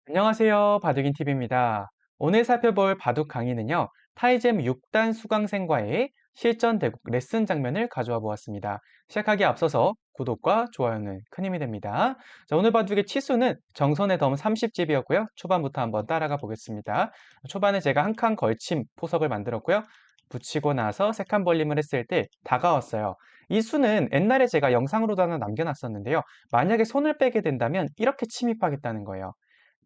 안녕하세요. 바둑인 TV입니다. 오늘 살펴볼 바둑 강의는요, 타이젠 6단 수강생과의 실전 대국 레슨 장면을 가져와 보았습니다. 시작하기에 앞서서 구독과 좋아요는 큰 힘이 됩니다. 자, 오늘 바둑의 치수는 정선의 덤 30집이었고요. 초반부터 한번 따라가 보겠습니다. 초반에 제가 한 칸 걸침 포석을 만들었고요. 붙이고 나서 세 칸 벌림을 했을 때 다가왔어요. 이 수는 옛날에 제가 영상으로도 하나 남겨놨었는데요. 만약에 손을 빼게 된다면 이렇게 침입하겠다는 거예요.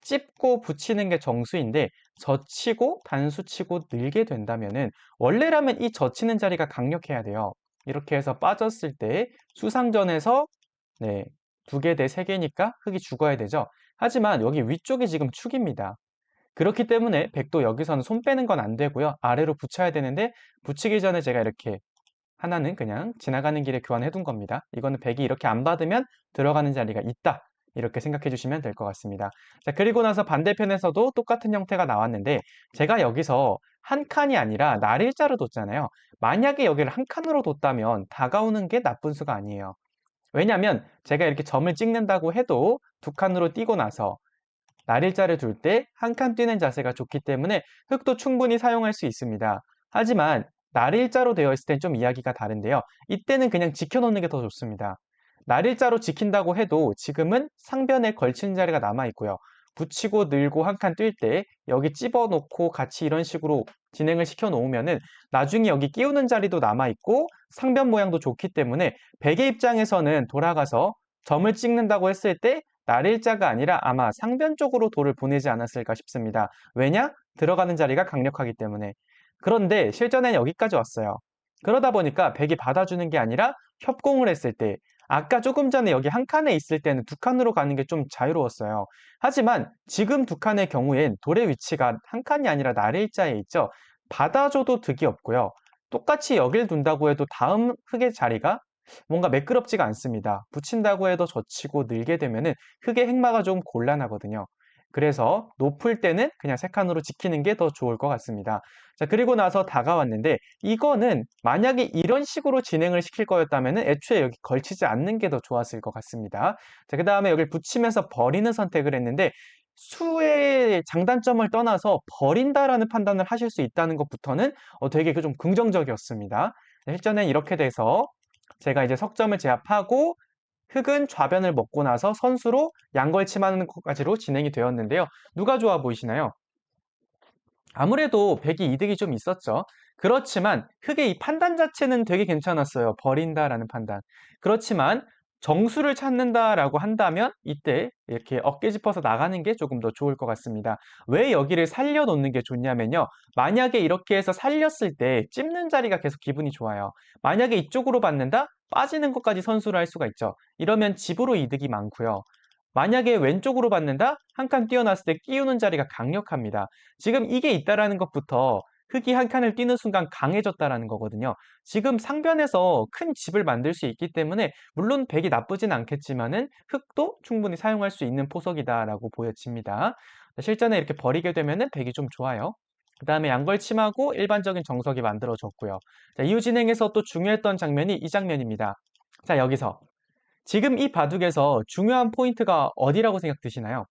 찝고 붙이는 게 정수인데 젖히고 단수치고 늘게 된다면은 원래라면 이 젖히는 자리가 강력해야 돼요. 이렇게 해서 빠졌을 때 수상전에서 네, 2개 대 3개니까 흙이 죽어야 되죠. 하지만 여기 위쪽이 지금 축입니다. 그렇기 때문에 백도 여기서는 손 빼는 건 안 되고요. 아래로 붙여야 되는데 붙이기 전에 제가 이렇게 하나는 그냥 지나가는 길에 교환해 둔 겁니다. 이거는 백이 이렇게 안 받으면 들어가는 자리가 있다. 이렇게 생각해 주시면 될 것 같습니다. 자, 그리고 나서 반대편에서도 똑같은 형태가 나왔는데 제가 여기서 한 칸이 아니라 날일자로 뒀잖아요. 만약에 여기를 한 칸으로 뒀다면 다가오는 게 나쁜 수가 아니에요. 왜냐하면 제가 이렇게 점을 찍는다고 해도 두 칸으로 띄고 나서 날일자를 둘 때 한 칸 뛰는 자세가 좋기 때문에 흙도 충분히 사용할 수 있습니다. 하지만 날일자로 되어 있을 땐 좀 이야기가 다른데요. 이때는 그냥 지켜놓는 게 더 좋습니다. 날일자로 지킨다고 해도 지금은 상변에 걸친 자리가 남아 있고요. 붙이고 늘고 한 칸 뛸 때 여기 집어넣고 같이 이런 식으로 진행을 시켜 놓으면은 나중에 여기 끼우는 자리도 남아 있고 상변 모양도 좋기 때문에 백의 입장에서는 돌아가서 점을 찍는다고 했을 때 날일자가 아니라 아마 상변 쪽으로 돌을 보내지 않았을까 싶습니다. 왜냐? 들어가는 자리가 강력하기 때문에. 그런데 실전엔 여기까지 왔어요. 그러다 보니까 백이 받아주는 게 아니라 협공을 했을 때 아까 조금 전에 여기 한 칸에 있을 때는 두 칸으로 가는 게 좀 자유로웠어요. 하지만 지금 두 칸의 경우엔 돌의 위치가 한 칸이 아니라 날일자에 있죠. 받아줘도 득이 없고요. 똑같이 여길 둔다고 해도 다음 흙의 자리가 뭔가 매끄럽지가 않습니다. 붙인다고 해도 젖히고 늘게 되면은 흙의 행마가 좀 곤란하거든요. 그래서 높을 때는 그냥 세 칸으로 지키는 게 더 좋을 것 같습니다. 자, 그리고 나서 다가왔는데 이거는 만약에 이런 식으로 진행을 시킬 거였다면은 애초에 여기 걸치지 않는 게 더 좋았을 것 같습니다. 자, 그 다음에 여기 붙이면서 버리는 선택을 했는데 수의 장단점을 떠나서 버린다라는 판단을 하실 수 있다는 것부터는 되게 좀 긍정적이었습니다. 실전엔 이렇게 돼서 제가 이제 석점을 제압하고 흙은 좌변을 먹고 나서 선수로 양걸침하는 것까지로 진행이 되었는데요. 누가 좋아 보이시나요? 아무래도 백이 이득이 좀 있었죠. 그렇지만 흙의 이 판단 자체는 되게 괜찮았어요. 버린다라는 판단. 그렇지만 정수를 찾는다라고 한다면 이때 이렇게 어깨 짚어서 나가는 게 조금 더 좋을 것 같습니다. 왜 여기를 살려놓는 게 좋냐면요. 만약에 이렇게 해서 살렸을 때 찝는 자리가 계속 기분이 좋아요. 만약에 이쪽으로 받는다? 빠지는 것까지 선수를 할 수가 있죠. 이러면 집으로 이득이 많고요. 만약에 왼쪽으로 받는다? 한 칸 뛰어났을 때 끼우는 자리가 강력합니다. 지금 이게 있다라는 것부터 흙이 한 칸을 뛰는 순간 강해졌다라는 거거든요. 지금 상변에서 큰 집을 만들 수 있기 때문에 물론 백이 나쁘진 않겠지만은 흙도 충분히 사용할 수 있는 포석이다라고 보여집니다. 실전에 이렇게 버리게 되면은 백이 좀 좋아요. 그 다음에 양걸침하고 일반적인 정석이 만들어졌고요. 자, 이후 진행에서 또 중요했던 장면이 이 장면입니다. 자, 여기서 지금 이 바둑에서 중요한 포인트가 어디라고 생각 드시나요?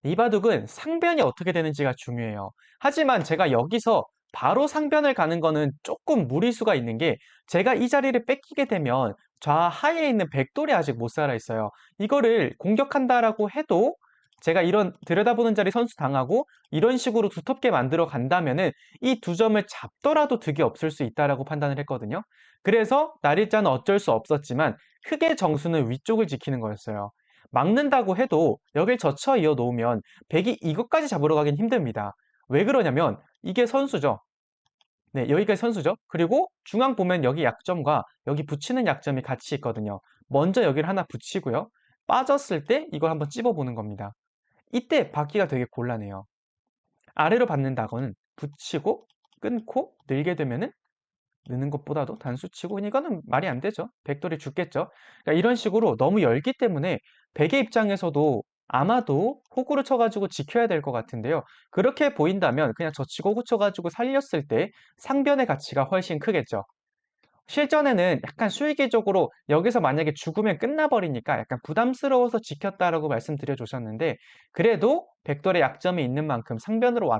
이 바둑은 상변이 어떻게 되는지가 중요해요. 하지만 제가 여기서 바로 상변을 가는 거는 조금 무리수가 있는 게 제가 이 자리를 뺏기게 되면 좌하에 있는 백돌이 아직 못 살아 있어요. 이거를 공격한다라고 해도 제가 이런 들여다보는 자리 선수 당하고 이런 식으로 두텁게 만들어 간다면은 이 두 점을 잡더라도 득이 없을 수 있다라고 판단을 했거든요. 그래서 날일자는 어쩔 수 없었지만 흙의 정수는 위쪽을 지키는 거였어요. 막는다고 해도 여길 젖혀 이어 놓으면 백이 이것까지 잡으러 가긴 힘듭니다. 왜 그러냐면 이게 선수죠. 네, 여기까지 선수죠. 그리고 중앙 보면 여기 약점과 여기 붙이는 약점이 같이 있거든요. 먼저 여기를 하나 붙이고요. 빠졌을 때 이걸 한번 찝어보는 겁니다. 이때 받기가 되게 곤란해요. 아래로 받는다거는 붙이고 끊고 늘게 되면은 느는 것보다도 단수치고 이거는 말이 안 되죠. 백돌이 죽겠죠. 그러니까 이런 식으로 너무 열기 때문에 백의 입장에서도 아마도 호구를 쳐가지고 지켜야 될 것 같은데요. 그렇게 보인다면 그냥 저 치고 호구 쳐가지고 살렸을 때 상변의 가치가 훨씬 크겠죠. 실전에는 약간 수의기적으로 여기서 만약에 죽으면 끝나버리니까 약간 부담스러워서 지켰다라고 말씀드려 주셨는데 그래도 백돌의 약점이 있는 만큼 상변으로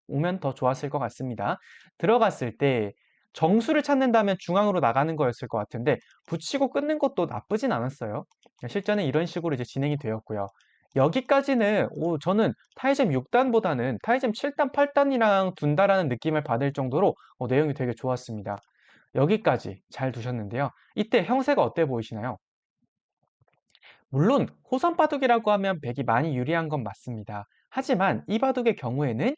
오면 더 좋았을 것 같습니다. 들어갔을 때 정수를 찾는다면 중앙으로 나가는 거였을 것 같은데 붙이고 끊는 것도 나쁘진 않았어요. 실전에 이런 식으로 이제 진행이 되었고요. 여기까지는 저는 타이젠 6단보다는 타이젠 7단, 8단이랑 둔다라는 느낌을 받을 정도로 내용이 되게 좋았습니다. 여기까지 잘 두셨는데요. 이때 형세가 어때 보이시나요? 물론 호선 바둑이라고 하면 백이 많이 유리한 건 맞습니다. 하지만 이 바둑의 경우에는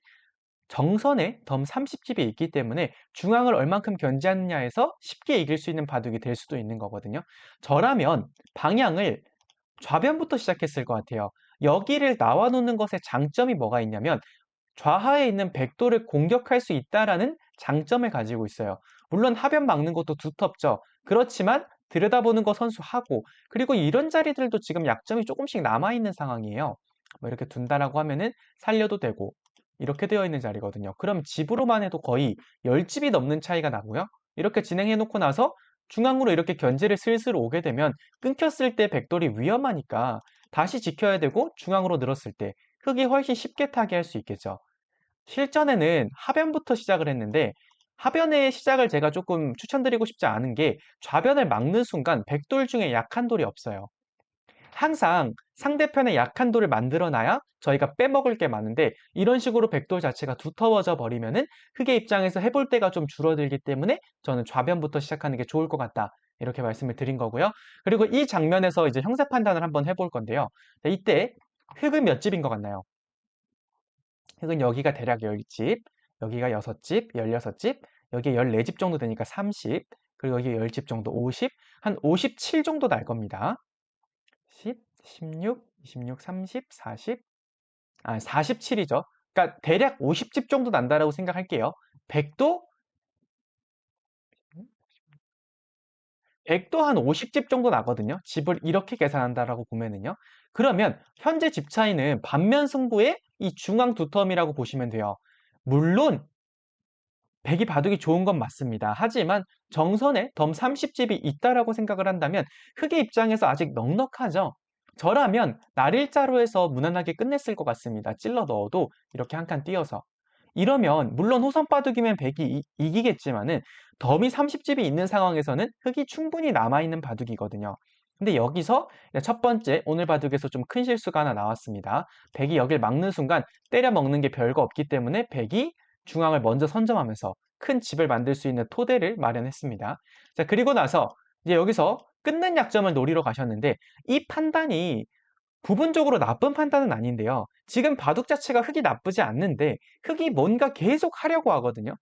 정선에 덤 30집이 있기 때문에 중앙을 얼만큼 견제하느냐에서 쉽게 이길 수 있는 바둑이 될 수도 있는 거거든요. 저라면 방향을 좌변부터 시작했을 것 같아요. 여기를 나와 놓는 것의 장점이 뭐가 있냐면 좌하에 있는 백도를 공격할 수 있다라는 장점을 가지고 있어요. 물론 하변 막는 것도 두텁죠. 그렇지만 들여다보는 거 선수하고 그리고 이런 자리들도 지금 약점이 조금씩 남아있는 상황이에요. 뭐 이렇게 둔다라고 하면은 살려도 되고 이렇게 되어 있는 자리거든요. 그럼 집으로만 해도 거의 10집이 넘는 차이가 나고요. 이렇게 진행해 놓고 나서 중앙으로 이렇게 견제를 슬슬 오게 되면 끊겼을 때 백돌이 위험하니까 다시 지켜야 되고 중앙으로 늘었을 때 흙이 훨씬 쉽게 타게 할 수 있겠죠. 실전에는 하변부터 시작을 했는데 하변의 시작을 제가 조금 추천드리고 싶지 않은 게 좌변을 막는 순간 백돌 중에 약한 돌이 없어요. 항상 상대편의 약한 돌을 만들어 놔야 저희가 빼먹을 게 많은데 이런 식으로 백돌 자체가 두터워져 버리면은 흑의 입장에서 해볼 때가 좀 줄어들기 때문에 저는 좌변부터 시작하는 게 좋을 것 같다. 이렇게 말씀을 드린 거고요. 그리고 이 장면에서 이제 형세 판단을 한번 해볼 건데요. 네, 이때 흑은 몇 집인 것 같나요? 흑은 여기가 대략 10집, 여기가 6집, 16집, 여기에 14집 정도 되니까 30, 그리고 여기 10집 정도 50, 한 57 정도 날 겁니다. 10, 16, 26, 30, 40, 47이죠. 그러니까 대략 50집 정도 난다라고 생각할게요. 100도? 100도 한 50집 정도 나거든요. 집을 이렇게 계산한다라고 보면은요. 그러면 현재 집 차이는 반면 승부의 이 중앙 두텀이라고 보시면 돼요. 물론 백이 바둑이 좋은 건 맞습니다. 하지만 정선에 덤 30집이 있다라고 생각을 한다면 흑의 입장에서 아직 넉넉하죠. 저라면 날일자로 해서 무난하게 끝냈을 것 같습니다. 찔러 넣어도 이렇게 한 칸 띄어서. 이러면 물론 호선 바둑이면 백이 이기겠지만은 덤이 30집이 있는 상황에서는 흑이 충분히 남아있는 바둑이거든요. 근데 여기서 첫 번째 오늘 바둑에서 좀 큰 실수가 하나 나왔습니다. 백이 여길 막는 순간 때려 먹는 게 별거 없기 때문에 백이 중앙을 먼저 선점하면서 큰 집을 만들 수 있는 토대를 마련했습니다. 자, 그리고 나서 이제 여기서 끊는 약점을 노리러 가셨는데 이 판단이 부분적으로 나쁜 판단은 아닌데요. 지금 바둑 자체가 흙이 나쁘지 않는데 흙이 뭔가 계속 하려고 하거든요.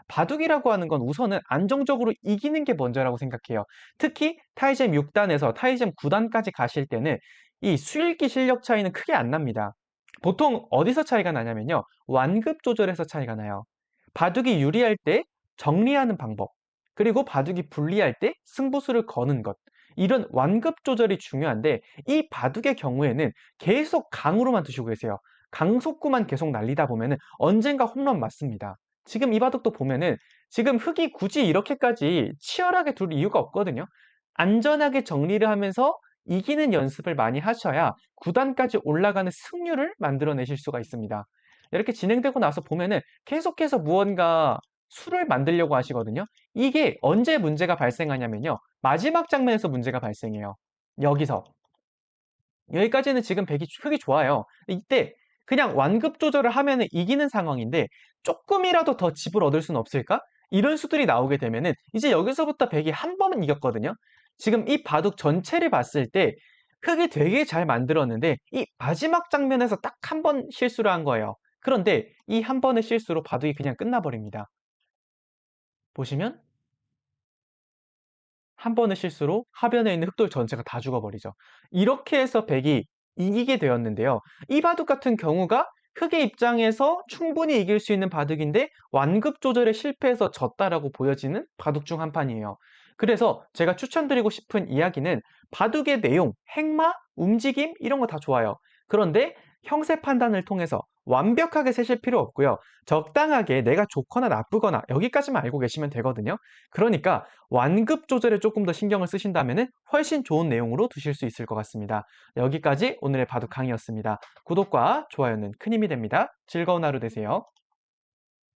바둑이라고 하는 건 우선은 안정적으로 이기는 게 먼저라고 생각해요. 특히 타이젠 6단에서 타이젠 9단까지 가실 때는 이 수읽기 실력 차이는 크게 안 납니다. 보통 어디서 차이가 나냐면요. 완급 조절에서 차이가 나요. 바둑이 유리할 때 정리하는 방법, 그리고 바둑이 불리할 때 승부수를 거는 것. 이런 완급 조절이 중요한데 이 바둑의 경우에는 계속 강으로만 두시고 계세요. 강속구만 계속 날리다 보면은 언젠가 홈런 맞습니다. 지금 이 바둑도 보면은 지금 흙이 굳이 이렇게까지 치열하게 둘 이유가 없거든요. 안전하게 정리를 하면서 이기는 연습을 많이 하셔야 9단까지 올라가는 승률을 만들어내실 수가 있습니다. 이렇게 진행되고 나서 보면은 계속해서 무언가 수를 만들려고 하시거든요. 이게 언제 문제가 발생하냐면요. 마지막 장면에서 문제가 발생해요. 여기서. 여기까지는 지금 백이 흙이 좋아요. 이때 그냥 완급 조절을 하면은 이기는 상황인데 조금이라도 더 집을 얻을 수는 없을까? 이런 수들이 나오게 되면은 이제 여기서부터 백이 한 번은 이겼거든요. 지금 이 바둑 전체를 봤을 때 흙이 되게 잘 만들었는데 이 마지막 장면에서 딱 한 번 실수를 한 거예요. 그런데 이 한 번의 실수로 바둑이 그냥 끝나버립니다. 보시면 한 번의 실수로 하변에 있는 흑돌 전체가 다 죽어버리죠. 이렇게 해서 백이 이기게 되었는데요. 이 바둑 같은 경우가 흑의 입장에서 충분히 이길 수 있는 바둑인데 완급 조절에 실패해서 졌다라고 보여지는 바둑 중 한 판이에요. 그래서 제가 추천드리고 싶은 이야기는 바둑의 내용, 행마, 움직임 이런 거 다 좋아요. 그런데 형세 판단을 통해서 완벽하게 세실 필요 없고요. 적당하게 내가 좋거나 나쁘거나 여기까지만 알고 계시면 되거든요. 그러니까 완급 조절에 조금 더 신경을 쓰신다면은 훨씬 좋은 내용으로 두실 수 있을 것 같습니다. 여기까지 오늘의 바둑 강의였습니다. 구독과 좋아요는 큰 힘이 됩니다. 즐거운 하루 되세요.